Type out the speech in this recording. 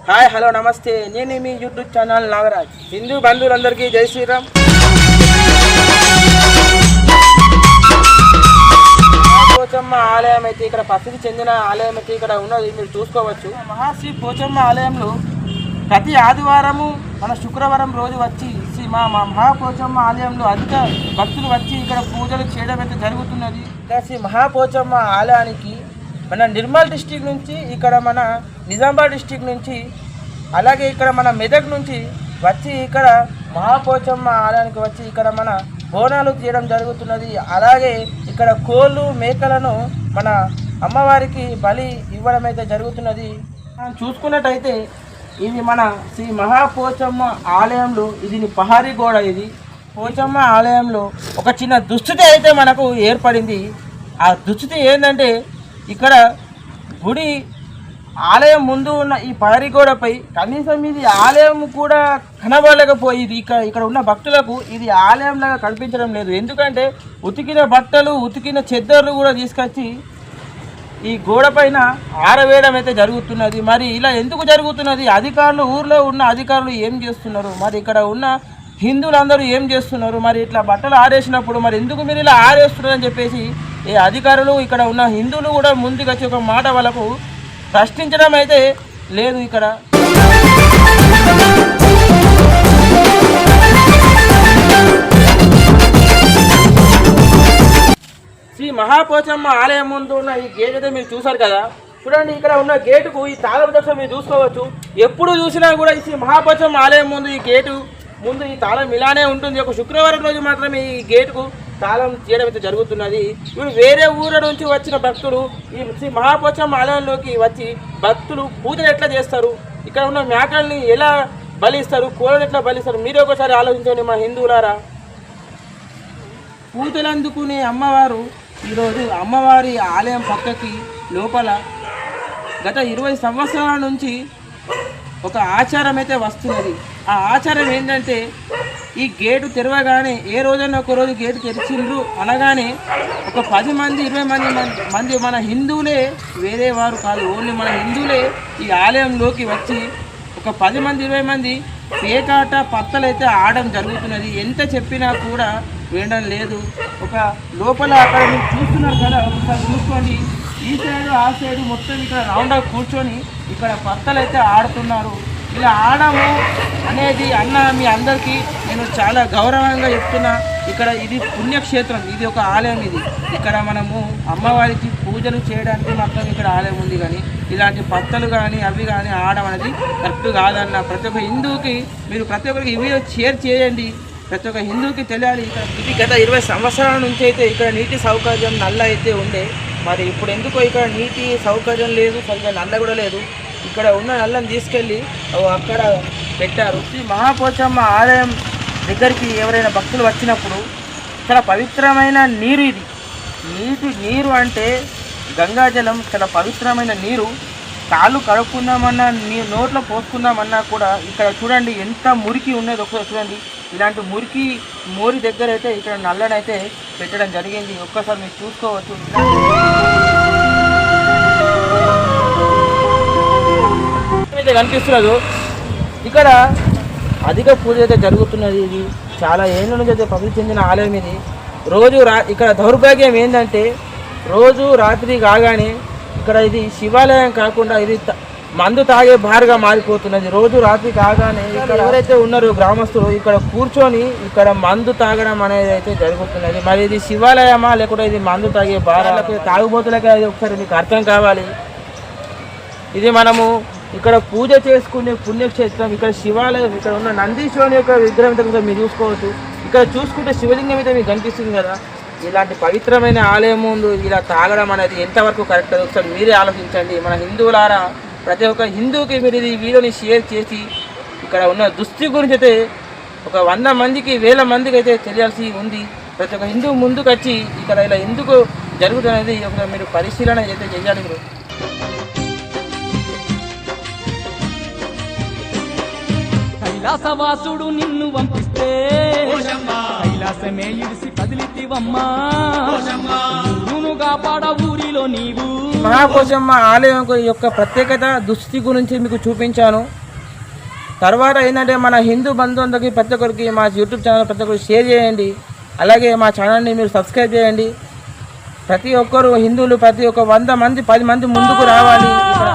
Hi hello నమస్తే, నేను మీ YouTube channel Nagaraj. Hindu బంధువులందరికీ జై శ్రీరామ్. పోచమ్మ ఆలయం అయితే ఇక్కడ ప్రసిద్ధి చెందిన ఆలయం అయితే ఇక్కడ ఉన్నది, మీరు చూసుకోవచ్చు. మహాశ్రీ పోచమ్మ ఆలయంలో ప్రతి ఆదివారము మన శుక్రవారం రోజు వచ్చి మా మహాపోచమ్మ ఆలయంలో అధిక భక్తులు వచ్చి ఇక్కడ పూజలు చేయడం అయితే జరుగుతున్నది. శ్రీ మహాపోచమ్మ ఆలయానికి మన నిర్మల్ డిస్టిక్ నుంచి, ఇక్కడ మన నిజామాబాద్ డిస్టిక్ నుంచి, అలాగే ఇక్కడ మన మెదక్ నుంచి వచ్చి ఇక్కడ మహాపోచమ్మ ఆలయానికి వచ్చి ఇక్కడ మన బోనాలు చేయడం జరుగుతున్నది. అలాగే ఇక్కడ కోళ్ళు మేకలను మన అమ్మవారికి బలి ఇవ్వడం అయితే జరుగుతున్నది. మనం చూసుకున్నట్టయితే ఇది మన శ్రీ మహాపోచమ్మ ఆలయంలో ఇది పహారీ గోడ. ఇది పోచమ్మ ఆలయంలో ఒక చిన్న దుస్థితి అయితే మనకు ఏర్పడింది. ఆ దుస్థితి ఏంటంటే ఇక్కడ గుడి ఆలయం ముందు ఉన్న ఈ పహారీ గోడపై కనీసం ఇది ఆలయం కూడా కనబడలేకపోయింది. ఇక్కడ ఉన్న భక్తులకు ఇది ఆలయంలాగా కనిపించడం లేదు. ఎందుకంటే ఉతికిన బట్టలు, ఉతికిన చెద్దర్లు కూడా తీసుకొచ్చి ఈ గోడ పైన ఆరవేయడం అయితే జరుగుతున్నది. మరి ఇలా ఎందుకు జరుగుతున్నది? అధికారులు, ఊర్లో ఉన్న అధికారులు ఏం చేస్తున్నారు? మరి ఇక్కడ ఉన్న హిందువులందరూ ఏం చేస్తున్నారు? మరి ఇట్లా బట్టలు ఆరేసినప్పుడు మరి ఎందుకు మీరు ఇలా ఆరేస్తున్నారని చెప్పేసి ఈ అధికారులు, ఇక్కడ ఉన్న హిందువులు కూడా ముందుకు వచ్చి ఒక మాట వాళ్ళకు ప్రశ్నించడం అయితే లేదు. ఇక్కడ శ్రీ మహాపోచమ్మ ఆలయం ముందు ఉన్న ఈ గేట్ అయితే మీరు చూసారు కదా. చూడండి, ఇక్కడ ఉన్న గేటుకు ఈ తాళం దర్శనం మీరు చూసుకోవచ్చు. ఎప్పుడు చూసినా కూడా ఈ శ్రీ మహాపోచమ్మ ఆలయం ముందు ఈ గేటు ముందు ఈ తాళం ఇలానే ఉంటుంది. ఒక శుక్రవారం రోజు మాత్రమే ఈ గేటుకు తాళం చేయడం అయితే జరుగుతున్నది. ఇప్పుడు వేరే ఊళ్ళ నుంచి వచ్చిన భక్తులు ఈ శ్రీ మహాపోచమ్మ ఆలయంలోకి వచ్చి భక్తులు పూజలు ఎట్లా చేస్తారు, ఇక్కడ ఉన్న మేకల్ని ఎలా బలిస్తారు, కోళ్ళని ఎట్లా బలిస్తారు, మీరు ఒకసారి ఆలోచించండి. మా హిందువులారా, పూజలు అందుకునే అమ్మవారు ఈరోజు అమ్మవారి ఆలయం పక్కకి లోపల గత 20 సంవత్సరాల నుంచి ఒక ఆచారం అయితే వస్తున్నది. ఆ ఆచారం ఏంటంటే ఈ గేటు తెరవగానే ఏ రోజైనా ఒక రోజు గేటు తెరిచిండ్రు అనగానే ఒక 10 మంది 20 మంది మన హిందువులే, వేరే వారు కాదు, ఓన్లీ మన హిందువులే ఈ ఆలయంలోకి వచ్చి ఒక 10 మంది 20 మంది పేకాట పత్తలు అయితే ఆడడం జరుగుతున్నది. ఎంత చెప్పినా కూడా వినడం లేదు. ఒక లోపల అక్కడ మీరు చూస్తున్నారు కదా, ఒకసారి చూసుకోండి. ఈ సైడు ఆ సైడు మొత్తం ఇక్కడ రౌండ్గా కూర్చొని ఇక్కడ పత్తలు అయితే ఆడుతున్నారు. ఇలా ఆడము అనేది మీ అందరికీ నేను చాలా గౌరవంగా చెప్తున్నా. ఇక్కడ ఇది పుణ్యక్షేత్రం, ఇది ఒక ఆలయం. ఇది ఇక్కడ మనము అమ్మవారికి పూజలు చేయడానికి మాత్రం ఇక్కడ ఆలయం ఉంది. కానీ ఇలాంటి పత్తలు కానీ అవి కానీ ఆడడం అనేది కరెక్ట్ కాదన్న ప్రతి ఒక్క హిందువుకి మీరు ప్రతి ఒక్కరికి ఇవి షేర్ చేయండి. ప్రతి ఒక్క హిందువుకి తెలియాలి. ఇది గత 20 సంవత్సరాల నుంచి అయితే ఇక్కడ నీటి సౌకర్యం నల్ల అయితే ఉండే. మరి ఇప్పుడు ఎందుకో ఇక్కడ నీటి సౌకర్యం లేదు, సరిగ్గా నల్ల కూడా లేదు. ఇక్కడ ఉన్న నల్లని తీసుకెళ్ళి అక్కడ పెట్టారు. ఈ మహాపోచమ్మ ఆలయం దగ్గరికి ఎవరైనా భక్తులు వచ్చినప్పుడు చాలా పవిత్రమైన నీరు ఇది. నీరు అంటే గంగాజలం, చాలా పవిత్రమైన నీరు. కాళ్ళు కడుక్కుందామన్నా, నోట్లో పోసుకుందామన్నా కూడా ఇక్కడ చూడండి ఎంత మురికి ఉన్నది. ఒకసారి చూడండి, ఇలాంటి మోరి దగ్గర అయితే ఇక్కడ నల్లనైతే పెట్టడం జరిగింది. ఒక్కసారి మీరు చూసుకోవచ్చు. అయితే కనిపిస్తున్నదో ఇక్కడ అధిక పూజ అయితే జరుగుతున్నది. ఇది చాలా ఏళ్ళ నుంచి అయితే ప్రసిద్ధి చెందిన ఆలయం ఇది. రోజు ఇక్కడ దౌర్భాగ్యం ఏంటంటే రోజు రాత్రి కాగానే ఇక్కడ ఇది శివాలయం కాకుండా ఇది మందు తాగే బార్గా మారిపోతున్నది. రోజు రాత్రి కాగానే ఇక్కడ ఎవరైతే ఉన్నారో గ్రామస్తులు ఇక్కడ కూర్చొని ఇక్కడ మందు తాగడం అనేది అయితే జరుగుతున్నది. మరి ఇది శివాలయమా లేకుంటే ఇది మందు తాగే బార్, తాగుబోతులకే అది ఒకసారి మీకు అర్థం కావాలి. ఇది మనము ఇక్కడ పూజ చేసుకునే పుణ్యక్షేత్రం. ఇక్కడ శివాలయం, ఇక్కడ ఉన్న నందీశ్వరుని యొక్క విగ్రహం అయితే మీరు చూసుకోవచ్చు. ఇక్కడ చూసుకుంటే శివలింగం అయితే మీకు కనిపిస్తుంది కదా. ఇలాంటి పవిత్రమైన ఆలయం ముందు ఇలా తాగడం అనేది ఎంతవరకు కరెక్ట్ అది ఒకసారి మీరే ఆలోచించండి. మన హిందువులారా, ప్రతి ఒక్క హిందువుకి మీరు ఈ వీడియోని షేర్ చేసి ఇక్కడ ఉన్న దుస్థితి గురించి అయితే ఒక 100 మందికి 1000 మందికి అయితే తెలియాల్సి ఉంది. ప్రతి ఒక్క హిందువు ముందుకు వచ్చి ఇక్కడ ఇలా ఎందుకు జరుగుతున్నది ఒక మీరు పరిశీలన అయితే చేయాలి. మీరు కైలాసవాసుడు నిన్ను పంపిస్తే కైలాసమే ఇడిసి కదిలితివమ్మా ఊరును కాపాడ ఊరిలో నీవు. మహాపోచమ్మ ఆలయం యొక్క ప్రత్యేకత దుస్థితి గురించి మీకు చూపించాను. తర్వాత ఏంటంటే మన హిందూ బంధువులకి ప్రతి ఒక్కరికి మా యూట్యూబ్ ఛానల్ ప్రతి ఒక్కరికి షేర్ చేయండి. అలాగే మా ఛానల్ని మీరు సబ్స్క్రైబ్ చేయండి. ప్రతి ఒక్కరు హిందువులు ప్రతి ఒక్క 100 మంది 10 మంది ముందుకు రావాలి. ఇక్కడ